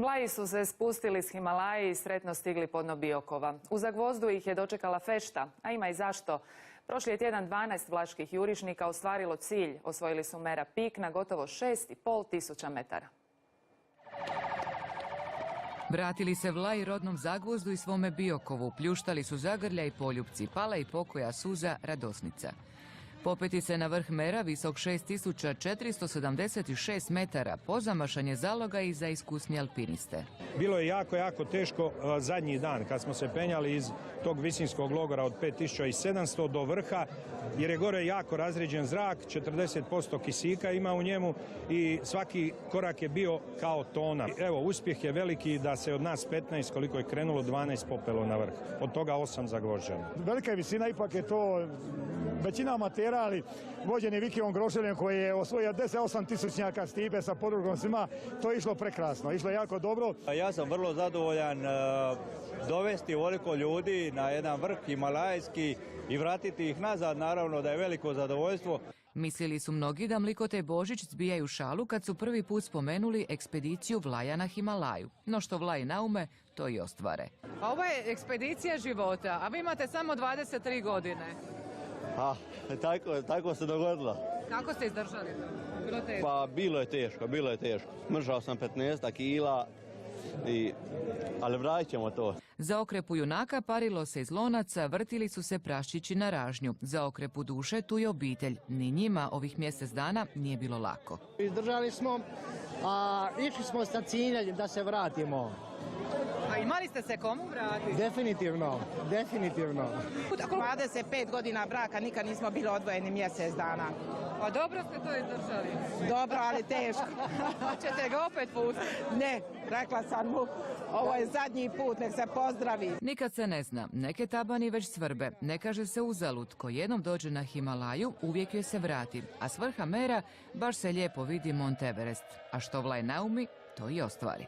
Vlaji su se spustili s Himalaje i sretno stigli pod dno Biokova. U Zagvozdu ih je dočekala fešta, a ima i zašto. Prošli je tjedan 12 vlaških jurišnika ostvarilo cilj. Osvojili su Mera Pik na gotovo 6500 metara. Vratili se Vlaji rodnom Zagvozdu i svome Biokovu. Pljuštali su zagrlja i poljupci, pala i pokoja suza radosnica. Popeti se na vrh Mera, visok 6476 metara, pozamašan je zaloga i za iskusni alpiniste. Bilo je jako teško zadnji dan kad smo se penjali iz tog visinskog logora od 5700 do vrha, jer je gore jako razređen zrak, 40% kisika ima u njemu i svaki korak je bio kao tona. Evo, uspjeh je veliki da se od nas 15, koliko je krenulo, 12 popelo na vrh. Od toga 8 Zagvozđana. Velika je visina, ipak je to većina amatera, ali vođeni Vikivom Grošeljem koji je osvojio 10-8 tisućnjaka Stipe sa podrugom svima, to je išlo prekrasno, išlo je jako dobro. Ja sam vrlo zadovoljan dovesti ovoliko ljudi na jedan vrh himalajski i vratiti ih nazad, naravno da je veliko zadovoljstvo. Mislili su mnogi da Mlikote Božić zbijaju šalu kad su prvi put spomenuli ekspediciju Vlaja na Himalaju. No što Vlaji naume, to i ostvare. Ovo je ekspedicija života, a vi imate samo 23 godine. Tako se dogodilo. Kako ste izdržali to? Pa bilo je teško. Mržao sam 15 kila, ali vradit ćemo to. Za okrepu junaka parilo se iz lonaca, vrtili su se praščići na ražnju. Za okrepu duše tu je obitelj. Ni njima ovih mjesec dana nije bilo lako. Izdržali smo, a išli smo sa ciljem da se vratimo. A imali ste se komu vratiti? Definitivno. 25 godina braka, nikad nismo bili odvojeni mjesec dana. Pa dobro ste to izdržali. Dobro, ali teško. Hoćete ga opet pustiti? Ne, rekla sam mu, ovo je zadnji put, nek se pozdravi. Nikad se ne zna, neke tabani već svrbe. Ne kaže se uzalud, ko jednom dođe na Himalaju, uvijek joj se vrati. A s vrha Mera baš se lijepo vidi Mont Everest. A što Vlaj naumi, to i ostvari.